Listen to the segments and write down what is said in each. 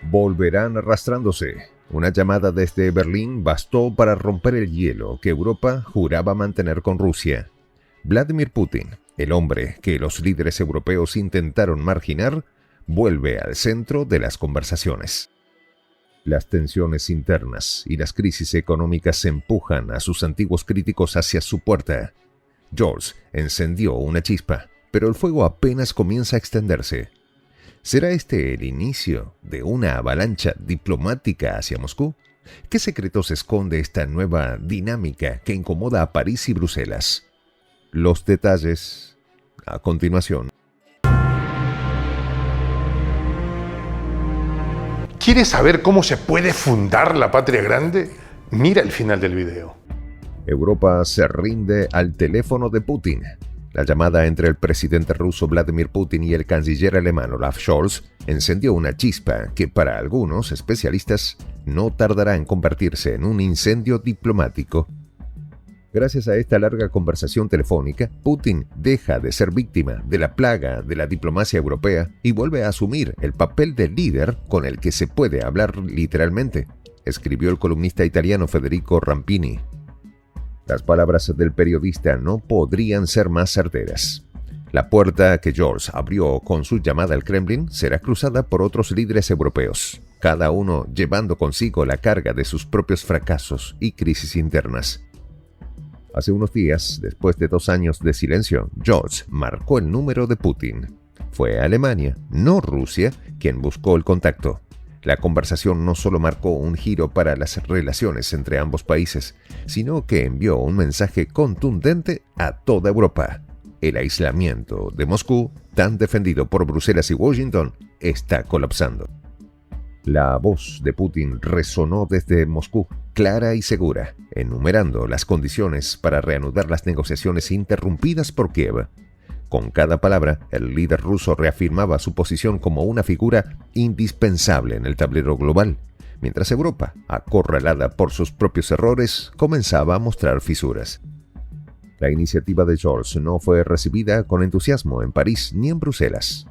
volverán arrastrándose. Una llamada desde Berlín bastó para romper el hielo que Europa juraba mantener con Rusia. Vladimir Putin, el hombre que los líderes europeos intentaron marginar, vuelve al centro de las conversaciones. Las tensiones internas y las crisis económicas empujan a sus antiguos críticos hacia su puerta. George encendió una chispa, pero el fuego apenas comienza a extenderse. ¿Será este el inicio de una avalancha diplomática hacia Moscú? ¿Qué secretos esconde esta nueva dinámica que incomoda a París y Bruselas? Los detalles a continuación. ¿Quieres saber cómo se puede fundar la patria grande? Mira el final del video. Europa se rinde al teléfono de Putin. La llamada entre el presidente ruso Vladimir Putin y el canciller alemán Olaf Scholz encendió una chispa que para algunos especialistas no tardará en convertirse en un incendio diplomático. Gracias a esta larga conversación telefónica, Putin deja de ser víctima de la plaga de la diplomacia europea y vuelve a asumir el papel de líder con el que se puede hablar literalmente, escribió el columnista italiano Federico Rampini. Las palabras del periodista no podrían ser más certeras. La puerta que George abrió con su llamada al Kremlin será cruzada por otros líderes europeos, cada uno llevando consigo la carga de sus propios fracasos y crisis internas. Hace unos días, después de 2 años de silencio, George marcó el número de Putin. Fue Alemania, no Rusia, quien buscó el contacto. La conversación no solo marcó un giro para las relaciones entre ambos países, sino que envió un mensaje contundente a toda Europa. El aislamiento de Moscú, tan defendido por Bruselas y Washington, está colapsando. La voz de Putin resonó desde Moscú, clara y segura, enumerando las condiciones para reanudar las negociaciones interrumpidas por Kiev. Con cada palabra, el líder ruso reafirmaba su posición como una figura indispensable en el tablero global, mientras Europa, acorralada por sus propios errores, comenzaba a mostrar fisuras. La iniciativa de George no fue recibida con entusiasmo en París ni en Bruselas.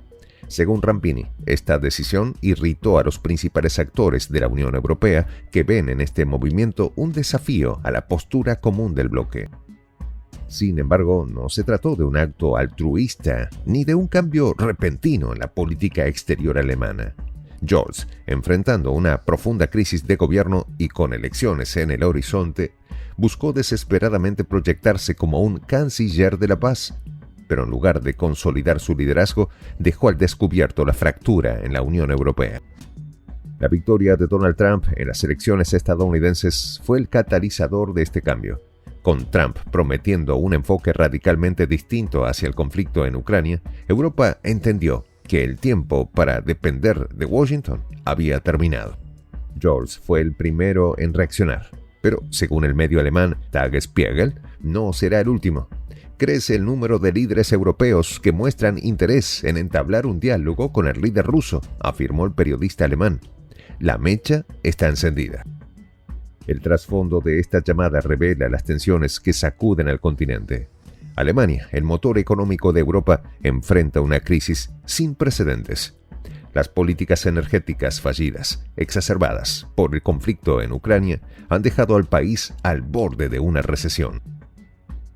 Según Rampini, esta decisión irritó a los principales actores de la Unión Europea que ven en este movimiento un desafío a la postura común del bloque. Sin embargo, no se trató de un acto altruista ni de un cambio repentino en la política exterior alemana. George, enfrentando una profunda crisis de gobierno y con elecciones en el horizonte, buscó desesperadamente proyectarse como un canciller de la paz, pero en lugar de consolidar su liderazgo, dejó al descubierto la fractura en la Unión Europea. La victoria de Donald Trump en las elecciones estadounidenses fue el catalizador de este cambio. Con Trump prometiendo un enfoque radicalmente distinto hacia el conflicto en Ucrania, Europa entendió que el tiempo para depender de Washington había terminado. George fue el primero en reaccionar, pero según el medio alemán Tagesspiegel, no será el último. Crece el número de líderes europeos que muestran interés en entablar un diálogo con el líder ruso, afirmó el periodista alemán. La mecha está encendida. El trasfondo de esta llamada revela las tensiones que sacuden al continente. Alemania, el motor económico de Europa, enfrenta una crisis sin precedentes. Las políticas energéticas fallidas, exacerbadas por el conflicto en Ucrania, han dejado al país al borde de una recesión.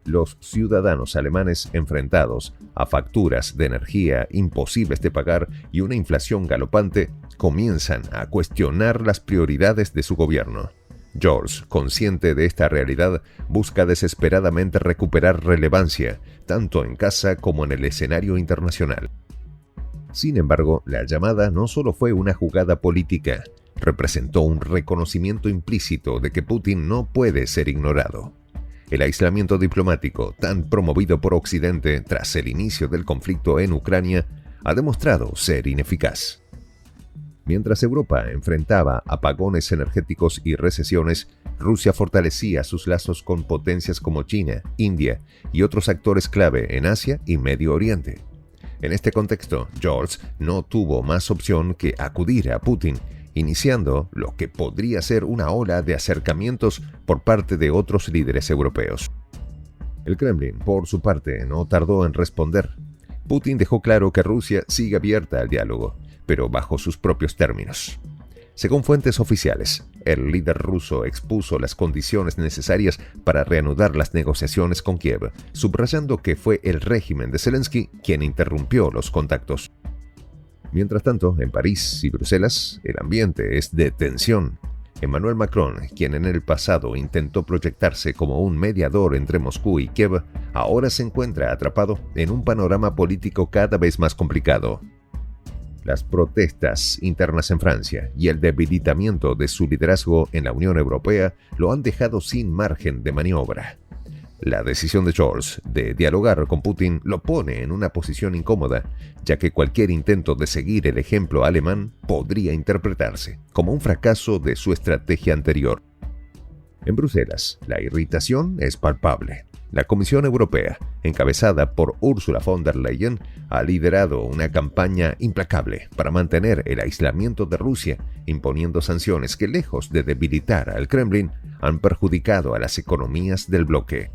Los ciudadanos alemanes enfrentados a facturas de energía imposibles de pagar y una inflación galopante comienzan a cuestionar las prioridades de su gobierno. George, consciente de esta realidad, busca desesperadamente recuperar relevancia, tanto en casa como en el escenario internacional. Sin embargo, la llamada no solo fue una jugada política, representó un reconocimiento implícito de que Putin no puede ser ignorado. El aislamiento diplomático, tan promovido por Occidente tras el inicio del conflicto en Ucrania, ha demostrado ser ineficaz. Mientras Europa enfrentaba apagones energéticos y recesiones, Rusia fortalecía sus lazos con potencias como China, India y otros actores clave en Asia y Medio Oriente. En este contexto, George no tuvo más opción que acudir a Putin, iniciando lo que podría ser una ola de acercamientos por parte de otros líderes europeos. El Kremlin, por su parte, no tardó en responder. Putin dejó claro que Rusia sigue abierta al diálogo, pero bajo sus propios términos. Según fuentes oficiales, el líder ruso expuso las condiciones necesarias para reanudar las negociaciones con Kiev, subrayando que fue el régimen de Zelensky quien interrumpió los contactos. Mientras tanto, en París y Bruselas, el ambiente es de tensión. Emmanuel Macron, quien en el pasado intentó proyectarse como un mediador entre Moscú y Kiev, ahora se encuentra atrapado en un panorama político cada vez más complicado. Las protestas internas en Francia y el debilitamiento de su liderazgo en la Unión Europea lo han dejado sin margen de maniobra. La decisión de Scholz de dialogar con Putin lo pone en una posición incómoda, ya que cualquier intento de seguir el ejemplo alemán podría interpretarse como un fracaso de su estrategia anterior. En Bruselas, la irritación es palpable. La Comisión Europea, encabezada por Ursula von der Leyen, ha liderado una campaña implacable para mantener el aislamiento de Rusia, imponiendo sanciones que, lejos de debilitar al Kremlin, han perjudicado a las economías del bloque.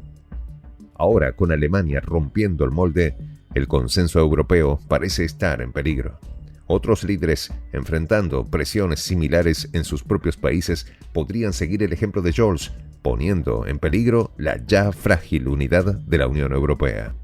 Ahora, con Alemania rompiendo el molde, el consenso europeo parece estar en peligro. Otros líderes, enfrentando presiones similares en sus propios países, podrían seguir el ejemplo de Scholz, poniendo en peligro la ya frágil unidad de la Unión Europea.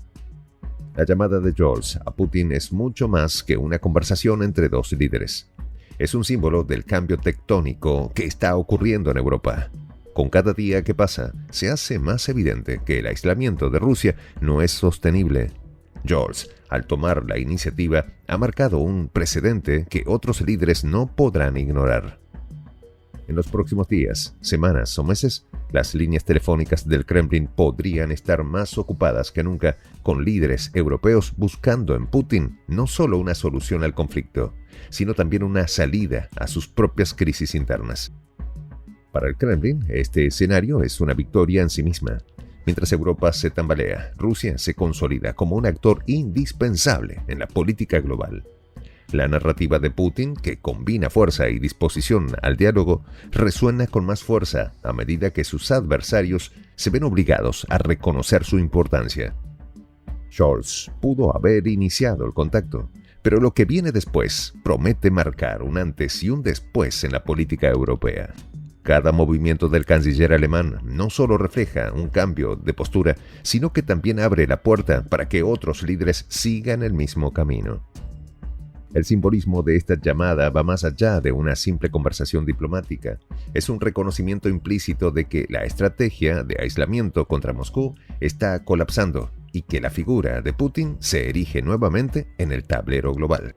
La llamada de Scholz a Putin es mucho más que una conversación entre dos líderes. Es un símbolo del cambio tectónico que está ocurriendo en Europa. Con cada día que pasa, se hace más evidente que el aislamiento de Rusia no es sostenible. Scholz, al tomar la iniciativa, ha marcado un precedente que otros líderes no podrán ignorar. En los próximos días, semanas o meses, las líneas telefónicas del Kremlin podrían estar más ocupadas que nunca con líderes europeos buscando en Putin no solo una solución al conflicto, sino también una salida a sus propias crisis internas. Para el Kremlin, este escenario es una victoria en sí misma. Mientras Europa se tambalea, Rusia se consolida como un actor indispensable en la política global. La narrativa de Putin, que combina fuerza y disposición al diálogo, resuena con más fuerza a medida que sus adversarios se ven obligados a reconocer su importancia. Scholz pudo haber iniciado el contacto, pero lo que viene después promete marcar un antes y un después en la política europea. Cada movimiento del canciller alemán no solo refleja un cambio de postura, sino que también abre la puerta para que otros líderes sigan el mismo camino. El simbolismo de esta llamada va más allá de una simple conversación diplomática. Es un reconocimiento implícito de que la estrategia de aislamiento contra Moscú está colapsando y que la figura de Putin se erige nuevamente en el tablero global.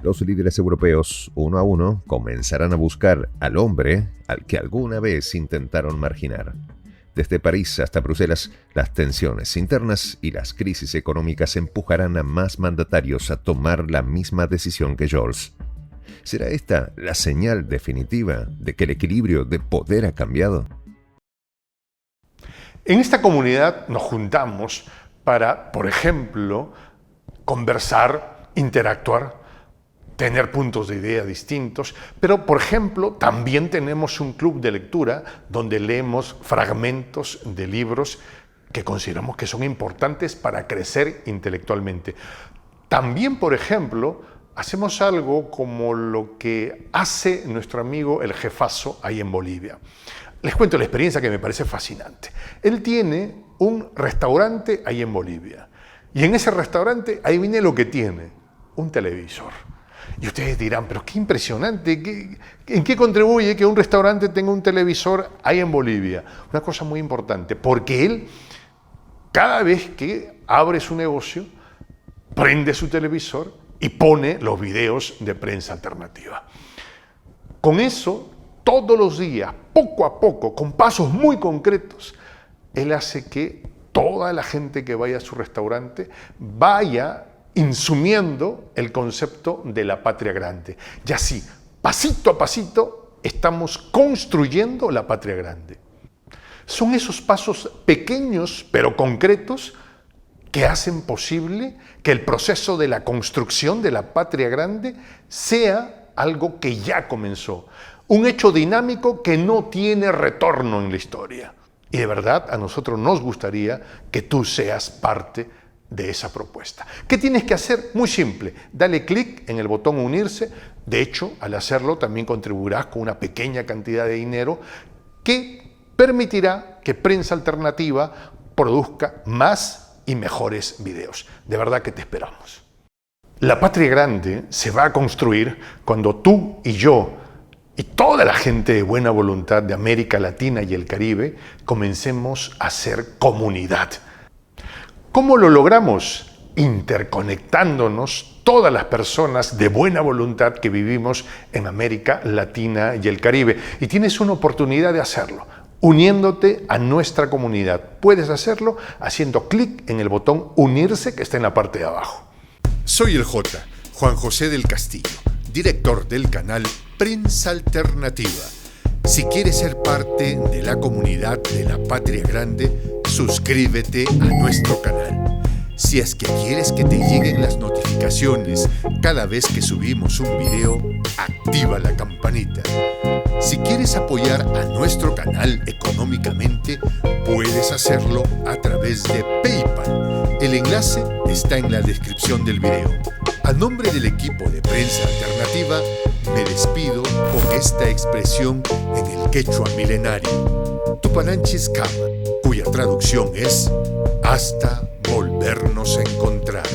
Los líderes europeos, uno a uno, comenzarán a buscar al hombre al que alguna vez intentaron marginar. Desde París hasta Bruselas, las tensiones internas y las crisis económicas empujarán a más mandatarios a tomar la misma decisión que Scholz. ¿Será esta la señal definitiva de que el equilibrio de poder ha cambiado? En esta comunidad nos juntamos para, por ejemplo, conversar, interactuar, tener puntos de idea distintos, pero por ejemplo también tenemos un club de lectura donde leemos fragmentos de libros que consideramos que son importantes para crecer intelectualmente. También, por ejemplo, hacemos algo como lo que hace nuestro amigo el jefazo ahí en Bolivia. Les cuento la experiencia que me parece fascinante. Él tiene un restaurante ahí en Bolivia y en ese restaurante, ahí viene lo que tiene, un televisor. Y ustedes dirán, pero qué impresionante, ¿en qué contribuye que un restaurante tenga un televisor ahí en Bolivia? Una cosa muy importante, porque él, cada vez que abre su negocio, prende su televisor y pone los videos de prensa alternativa. Con eso, todos los días, poco a poco, con pasos muy concretos, él hace que toda la gente que vaya a su restaurante vaya insumiendo el concepto de la patria grande. Y así, pasito a pasito, estamos construyendo la patria grande. Son esos pasos pequeños pero concretos que hacen posible que el proceso de la construcción de la patria grande sea algo que ya comenzó. Un hecho dinámico que no tiene retorno en la historia. Y de verdad, a nosotros nos gustaría que tú seas parte de esa propuesta. ¿Qué tienes que hacer? Muy simple, dale clic en el botón unirse. De hecho, al hacerlo también contribuirás con una pequeña cantidad de dinero que permitirá que Prensa Alternativa produzca más y mejores videos. De verdad que te esperamos. La patria grande se va a construir cuando tú y yo y toda la gente de buena voluntad de América Latina y el Caribe comencemos a ser comunidad. ¿Cómo lo logramos? Interconectándonos todas las personas de buena voluntad que vivimos en América Latina y el Caribe. Y tienes una oportunidad de hacerlo, uniéndote a nuestra comunidad. Puedes hacerlo haciendo clic en el botón unirse que está en la parte de abajo. Soy el J, Juan José del Castillo, director del canal Prensa Alternativa. Si quieres ser parte de la comunidad de la Patria Grande, suscríbete a nuestro canal. Si es que quieres que te lleguen las notificaciones cada vez que subimos un video, activa la campanita. Si quieres apoyar a nuestro canal económicamente, puedes hacerlo a través de PayPal. El enlace está en la descripción del video. A nombre del equipo de Prensa Alternativa, me despido con esta expresión en el quechua milenario, Tupananchis Kama, cuya traducción es hasta volvernos a encontrar.